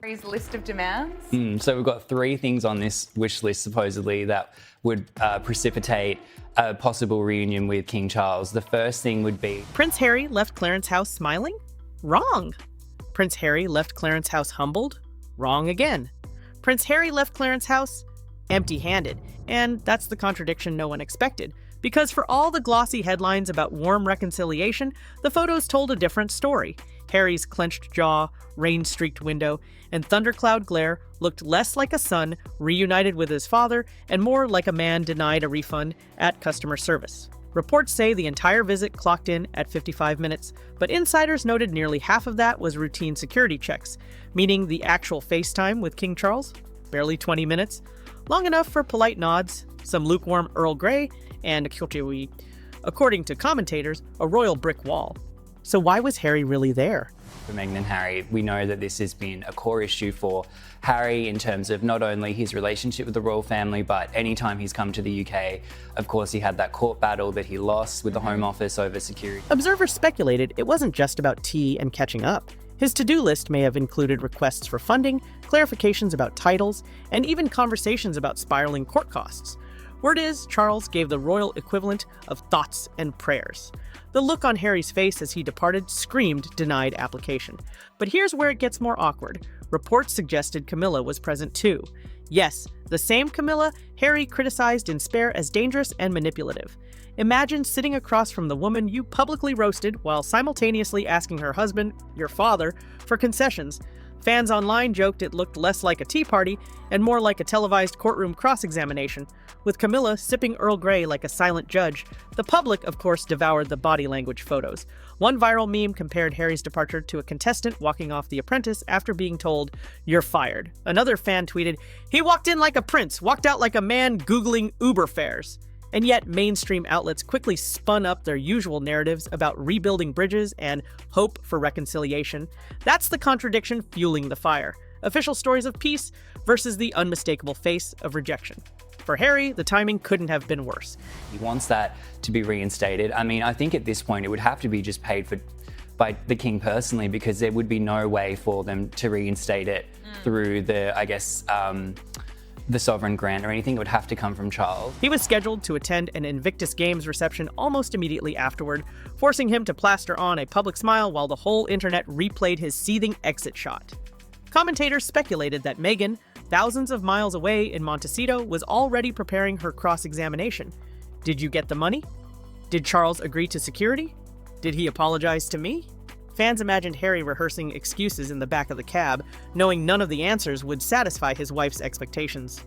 Harry's list of demands? So we've got 3 things on this wish list, supposedly, that would precipitate a possible reunion with King Charles. The first thing would be... Prince Harry left Clarence's house smiling? Wrong. Prince Harry left Clarence's house humbled? Wrong again. Prince Harry left Clarence's house empty-handed. And that's the contradiction no one expected. Because for all the glossy headlines about warm reconciliation, the photos told a different story. Harry's clenched jaw, rain-streaked window, and thundercloud glare looked less like a son reunited with his father and more like a man denied a refund at customer service. Reports say the entire visit clocked in at 55 minutes, but insiders noted nearly half of that was routine security checks, meaning the actual FaceTime with King Charles? Barely 20 minutes. Long enough for polite nods, some lukewarm Earl Grey, and, according to commentators, a royal brick wall. So why was Harry really there? For Meghan and Harry, we know that this has been a core issue for Harry in terms of not only his relationship with the royal family, but anytime he's come to the UK, of course he had that court battle that he lost with the Home Office over security. Observers speculated it wasn't just about tea and catching up. His to-do list may have included requests for funding, clarifications about titles, and even conversations about spiraling court costs. Word is, Charles gave the royal equivalent of thoughts and prayers. The look on Harry's face as he departed screamed denied application. But here's where it gets more awkward. Reports suggested Camilla was present too. Yes, the same Camilla Harry criticized in Spare as dangerous and manipulative. Imagine sitting across from the woman you publicly roasted while simultaneously asking her husband, your father, for concessions. Fans online joked it looked less like a tea party and more like a televised courtroom cross-examination, with Camilla sipping Earl Grey like a silent judge. The public, of course, devoured the body language photos. One viral meme compared Harry's departure to a contestant walking off The Apprentice after being told, "You're fired." Another fan tweeted, "He walked in like a prince, walked out like a man Googling Uber fares." And yet, mainstream outlets quickly spun up their usual narratives about rebuilding bridges and hope for reconciliation. That's the contradiction fueling the fire. Official stories of peace versus the unmistakable face of rejection. For Harry, the timing couldn't have been worse. He wants that to be reinstated. I mean, I think at this point it would have to be just paid for by the king personally, because there would be no way for them to reinstate it through the, the sovereign grant or anything. It would have to come from Charles. He was scheduled to attend an Invictus Games reception almost immediately afterward, forcing him to plaster on a public smile while the whole internet replayed his seething exit shot. Commentators speculated that Meghan, thousands of miles away in Montecito, was already preparing her cross-examination. Did you get the money? Did Charles agree to security? Did he apologize to me? Fans imagined Harry rehearsing excuses in the back of the cab, knowing none of the answers would satisfy his wife's expectations.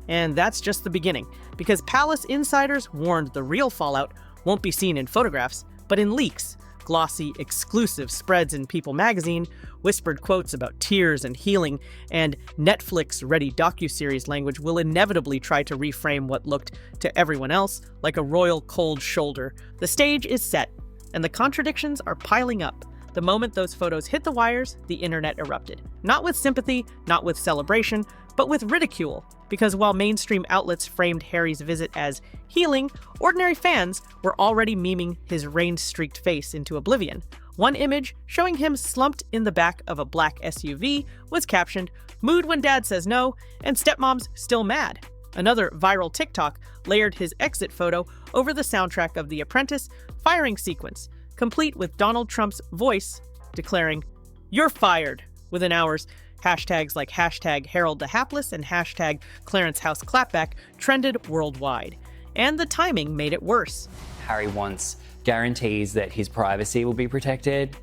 And that's just the beginning, because palace insiders warned the real fallout won't be seen in photographs, but in leaks. Glossy, exclusive spreads in People magazine, whispered quotes about tears and healing, and Netflix-ready docuseries language will inevitably try to reframe what looked to everyone else like a royal cold shoulder. The stage is set, and the contradictions are piling up. The moment those photos hit the wires, the internet erupted. Not with sympathy, not with celebration, but with ridicule. Because while mainstream outlets framed Harry's visit as healing, ordinary fans were already memeing his rain-streaked face into oblivion. One image, showing him slumped in the back of a black SUV, was captioned, "Mood when dad says no, and stepmom's still mad." Another viral TikTok layered his exit photo over the soundtrack of The Apprentice firing sequence, complete with Donald Trump's voice declaring, "You're fired," within hours. Hashtags like hashtag Harold the Hapless and hashtag Clarence House Clapback trended worldwide. And the timing made it worse. Harry wants guarantees that his privacy will be protected.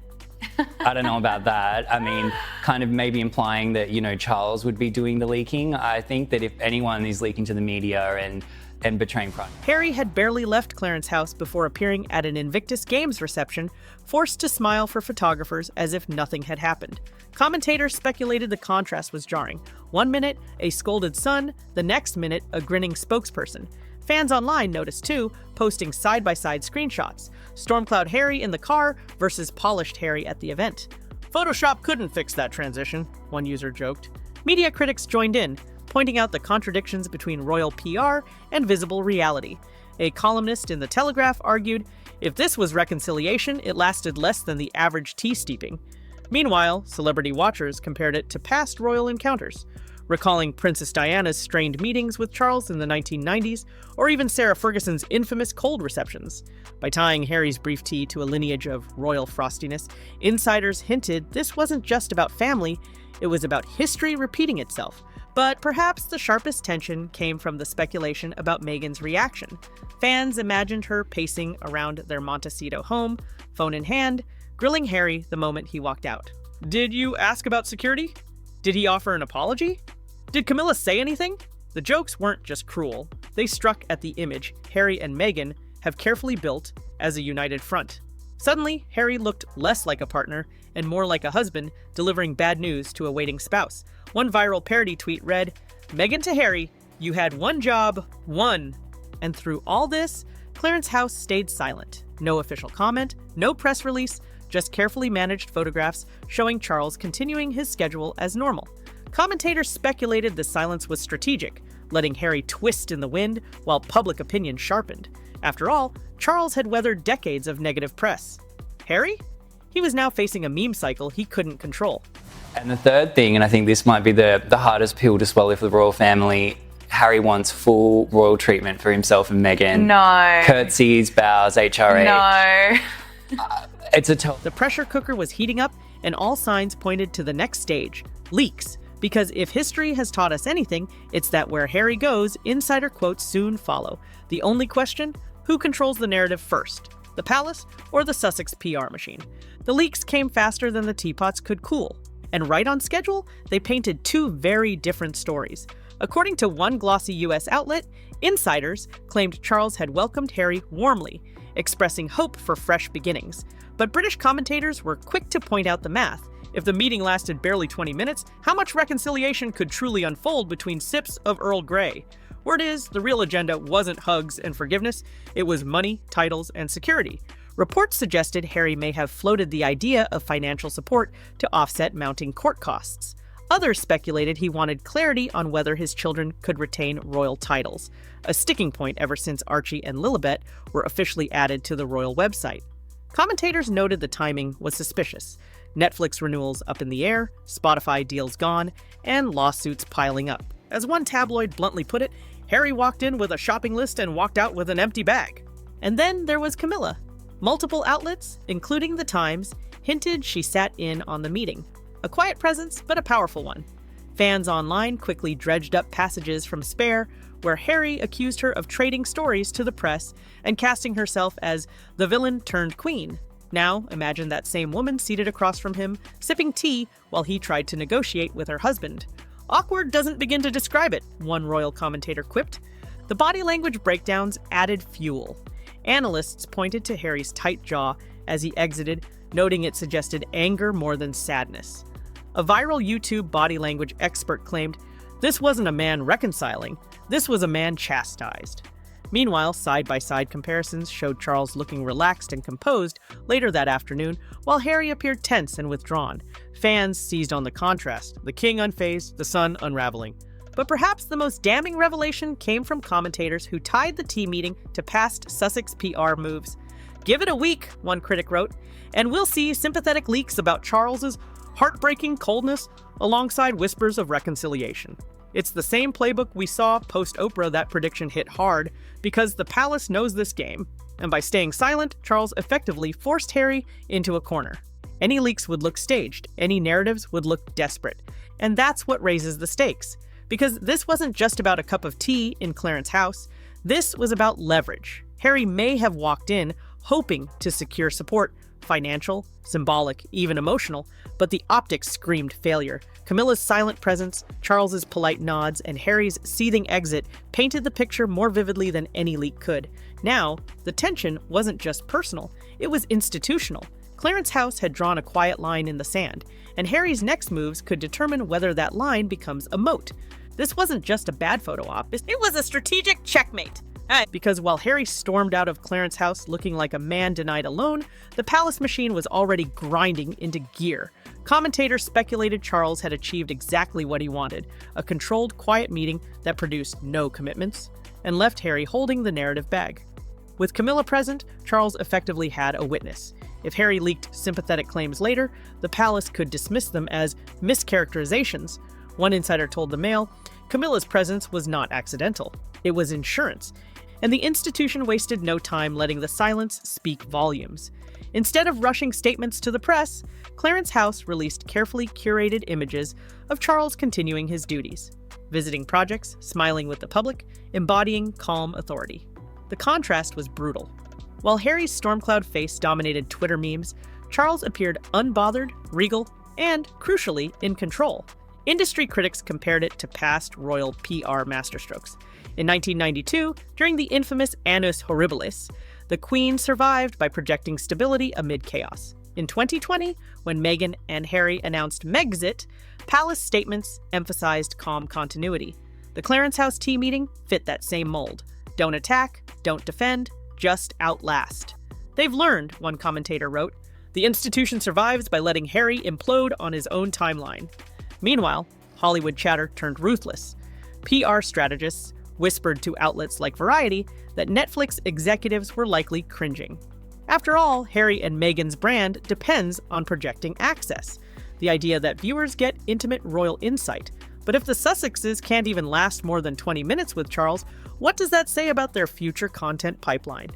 I don't know about that. I mean, kind of maybe implying that, Charles would be doing the leaking. I think that if anyone is leaking to the media and betraying pride. Harry had barely left Clarence's house before appearing at an Invictus Games reception, forced to smile for photographers as if nothing had happened. Commentators speculated the contrast was jarring. One minute, a scolded son, the next minute, a grinning spokesperson. Fans online noticed too, posting side-by-side screenshots. Stormcloud Harry in the car versus polished Harry at the event. "Photoshop couldn't fix that transition," one user joked. Media critics joined in, pointing out the contradictions between royal PR and visible reality. A columnist in The Telegraph argued, if this was reconciliation, it lasted less than the average tea steeping. Meanwhile, celebrity watchers compared it to past royal encounters, recalling Princess Diana's strained meetings with Charles in the 1990s, or even Sarah Ferguson's infamous cold receptions. By tying Harry's brief tea to a lineage of royal frostiness, insiders hinted this wasn't just about family, it was about history repeating itself. But perhaps the sharpest tension came from the speculation about Meghan's reaction. Fans imagined her pacing around their Montecito home, phone in hand, grilling Harry the moment he walked out. Did you ask about security? Did he offer an apology? Did Camilla say anything? The jokes weren't just cruel. They struck at the image Harry and Meghan have carefully built as a united front. Suddenly, Harry looked less like a partner and more like a husband delivering bad news to a waiting spouse. One viral parody tweet read, "Meghan to Harry, you had one job, one." And through all this, Clarence House stayed silent. No official comment, no press release, just carefully managed photographs showing Charles continuing his schedule as normal. Commentators speculated the silence was strategic, letting Harry twist in the wind while public opinion sharpened. After all, Charles had weathered decades of negative press. Harry? He was now facing a meme cycle he couldn't control. And the third thing, and I think this might be the hardest pill to swallow for the royal family, Harry wants full royal treatment for himself and Meghan. No. Curtsies, bows, HRH. No. It's a The pressure cooker was heating up, and all signs pointed to the next stage, leaks. Because if history has taught us anything, it's that where Harry goes, insider quotes soon follow. The only question, who controls the narrative first? The palace or the Sussex PR machine? The leaks came faster than the teapots could cool. And right on schedule, they painted two very different stories. According to one glossy US outlet, insiders claimed Charles had welcomed Harry warmly, expressing hope for fresh beginnings. But British commentators were quick to point out the math. If the meeting lasted barely 20 minutes, how much reconciliation could truly unfold between sips of Earl Grey? Word is, the real agenda wasn't hugs and forgiveness, it was money, titles, and security. Reports suggested Harry may have floated the idea of financial support to offset mounting court costs. Others speculated he wanted clarity on whether his children could retain royal titles, a sticking point ever since Archie and Lilibet were officially added to the royal website. Commentators noted the timing was suspicious. Netflix renewals up in the air, Spotify deals gone, and lawsuits piling up. As one tabloid bluntly put it, Harry walked in with a shopping list and walked out with an empty bag. And then there was Camilla. Multiple outlets, including The Times, hinted she sat in on the meeting. A quiet presence, but a powerful one. Fans online quickly dredged up passages from Spare, where Harry accused her of trading stories to the press and casting herself as the villain turned queen. Now, imagine that same woman seated across from him, sipping tea while he tried to negotiate with her husband. Awkward doesn't begin to describe it, one royal commentator quipped. The body language breakdowns added fuel. Analysts pointed to Harry's tight jaw as he exited, noting it suggested anger more than sadness. A viral YouTube body language expert claimed, "This wasn't a man reconciling, this was a man chastised." Meanwhile, side-by-side comparisons showed Charles looking relaxed and composed later that afternoon, while Harry appeared tense and withdrawn. Fans seized on the contrast, the king unfazed, the son unraveling. But perhaps the most damning revelation came from commentators who tied the tea meeting to past Sussex PR moves. "Give it a week," one critic wrote, "and we'll see sympathetic leaks about Charles's heartbreaking coldness alongside whispers of reconciliation." It's the same playbook we saw post-Oprah that prediction hit hard, because the palace knows this game. And by staying silent, Charles effectively forced Harry into a corner. Any leaks would look staged, any narratives would look desperate. And that's what raises the stakes. Because this wasn't just about a cup of tea in Clarence House, this was about leverage. Harry may have walked in hoping to secure support, financial, symbolic, even emotional, but the optics screamed failure. Camilla's silent presence, Charles's polite nods, and Harry's seething exit painted the picture more vividly than any leak could. Now, the tension wasn't just personal, it was institutional. Clarence House had drawn a quiet line in the sand, and Harry's next moves could determine whether that line becomes a moat. This wasn't just a bad photo op, it was a strategic checkmate. Because while Harry stormed out of Clarence House looking like a man denied a loan, the palace machine was already grinding into gear. Commentators speculated Charles had achieved exactly what he wanted, a controlled, quiet meeting that produced no commitments, and left Harry holding the narrative bag. With Camilla present, Charles effectively had a witness. If Harry leaked sympathetic claims later, the palace could dismiss them as mischaracterizations. One insider told the Mail, Camilla's presence was not accidental. It was insurance. And the institution wasted no time letting the silence speak volumes. Instead of rushing statements to the press, Clarence House released carefully curated images of Charles continuing his duties, visiting projects, smiling with the public, embodying calm authority. The contrast was brutal. While Harry's storm-cloud face dominated Twitter memes, Charles appeared unbothered, regal, and, crucially, in control. Industry critics compared it to past royal PR masterstrokes. In 1992, during the infamous Annus Horribilis, the Queen survived by projecting stability amid chaos. In 2020, when Meghan and Harry announced Megxit, palace statements emphasized calm continuity. The Clarence House tea meeting fit that same mold. Don't attack, don't defend, just outlast. They've learned, one commentator wrote. The institution survives by letting Harry implode on his own timeline. Meanwhile, Hollywood chatter turned ruthless. PR strategists whispered to outlets like Variety that Netflix executives were likely cringing. After all, Harry and Meghan's brand depends on projecting access, the idea that viewers get intimate royal insight. But if the Sussexes can't even last more than 20 minutes with Charles, what does that say about their future content pipeline?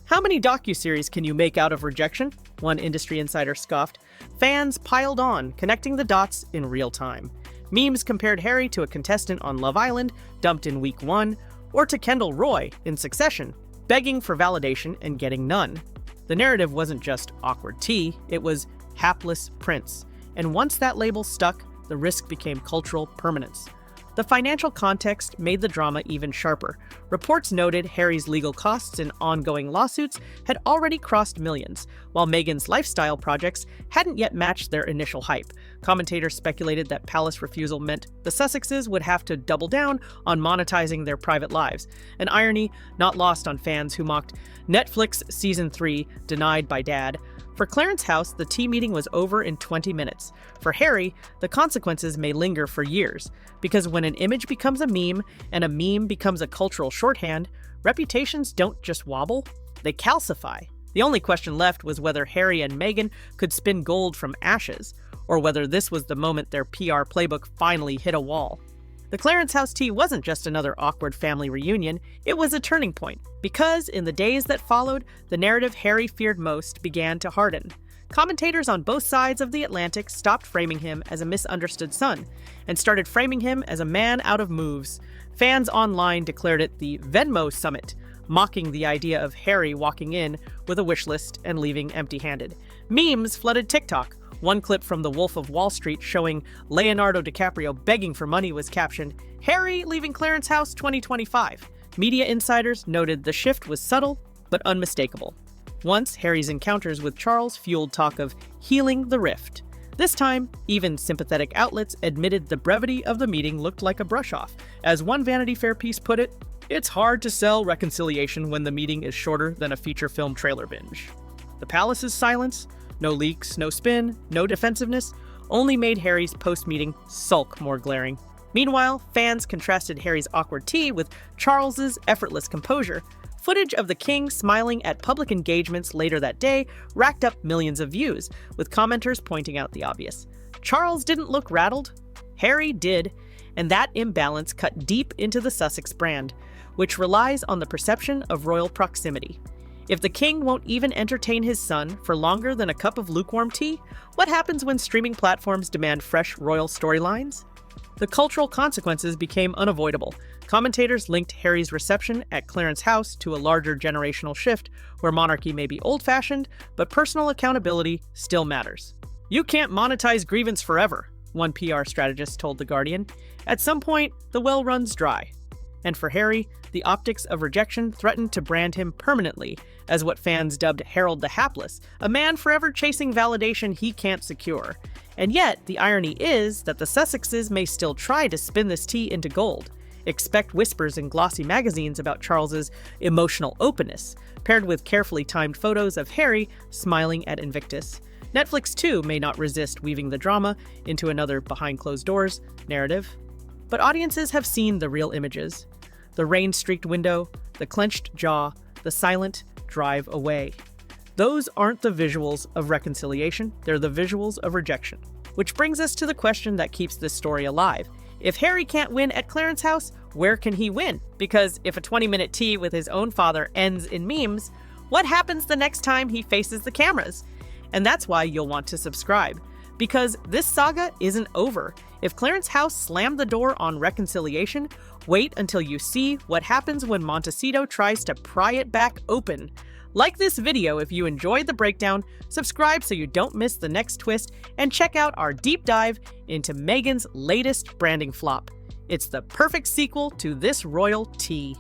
How many docuseries can you make out of rejection? One industry insider scoffed. Fans piled on, connecting the dots in real time. Memes compared Harry to a contestant on Love Island, dumped in week 1, or to Kendall Roy in Succession, begging for validation and getting none. The narrative wasn't just awkward tea, it was hapless prince. And once that label stuck, the risk became cultural permanence. The financial context made the drama even sharper. Reports noted Harry's legal costs in ongoing lawsuits had already crossed millions, while Meghan's lifestyle projects hadn't yet matched their initial hype. Commentators speculated that palace refusal meant the Sussexes would have to double down on monetizing their private lives, an irony not lost on fans who mocked Netflix Season 3 denied by Dad. For Clarence House, the tea meeting was over in 20 minutes. For Harry, the consequences may linger for years, because when an image becomes a meme and a meme becomes a cultural shorthand, reputations don't just wobble, they calcify. The only question left was whether Harry and Meghan could spin gold from ashes, or whether this was the moment their PR playbook finally hit a wall. The Clarence House tea wasn't just another awkward family reunion, it was a turning point, because in the days that followed, the narrative Harry feared most began to harden. Commentators on both sides of the Atlantic stopped framing him as a misunderstood son, and started framing him as a man out of moves. Fans online declared it the Venmo Summit, mocking the idea of Harry walking in with a wish list and leaving empty-handed. Memes flooded TikTok. One clip from The Wolf of Wall Street showing Leonardo DiCaprio begging for money was captioned, Harry leaving Clarence House 2025. Media insiders noted the shift was subtle, but unmistakable. Once, Harry's encounters with Charles fueled talk of healing the rift. This time, even sympathetic outlets admitted the brevity of the meeting looked like a brush-off. As one Vanity Fair piece put it, it's hard to sell reconciliation when the meeting is shorter than a feature film trailer binge. The palace's silence, no leaks, no spin, no defensiveness, only made Harry's post-meeting sulk more glaring. Meanwhile, fans contrasted Harry's awkward tea with Charles's effortless composure. Footage of the king smiling at public engagements later that day racked up millions of views, with commenters pointing out the obvious. Charles didn't look rattled. Harry did, and that imbalance cut deep into the Sussex brand, which relies on the perception of royal proximity. If the king won't even entertain his son for longer than a cup of lukewarm tea, what happens when streaming platforms demand fresh royal storylines? The cultural consequences became unavoidable. Commentators linked Harry's reception at Clarence House to a larger generational shift where monarchy may be old-fashioned, but personal accountability still matters. You can't monetize grievance forever, one PR strategist told The Guardian. At some point, the well runs dry. And for Harry, the optics of rejection threatened to brand him permanently as what fans dubbed Harold the Hapless, a man forever chasing validation he can't secure. And yet, the irony is that the Sussexes may still try to spin this tea into gold. Expect whispers in glossy magazines about Charles's emotional openness, paired with carefully timed photos of Harry smiling at Invictus. Netflix, too, may not resist weaving the drama into another behind-closed-doors narrative. But audiences have seen the real images. The rain-streaked window, the clenched jaw, the silent drive away. Those aren't the visuals of reconciliation, they're the visuals of rejection. Which brings us to the question that keeps this story alive. If Harry can't win at Clarence's house, where can he win? Because if a 20-minute tea with his own father ends in memes, what happens the next time he faces the cameras? And that's why you'll want to subscribe. Because this saga isn't over. If Clarence's house slammed the door on reconciliation, wait until you see what happens when Montecito tries to pry it back open. Like this video if you enjoyed the breakdown, subscribe so you don't miss the next twist, and check out our deep dive into Meghan's latest branding flop. It's the perfect sequel to this royal tea.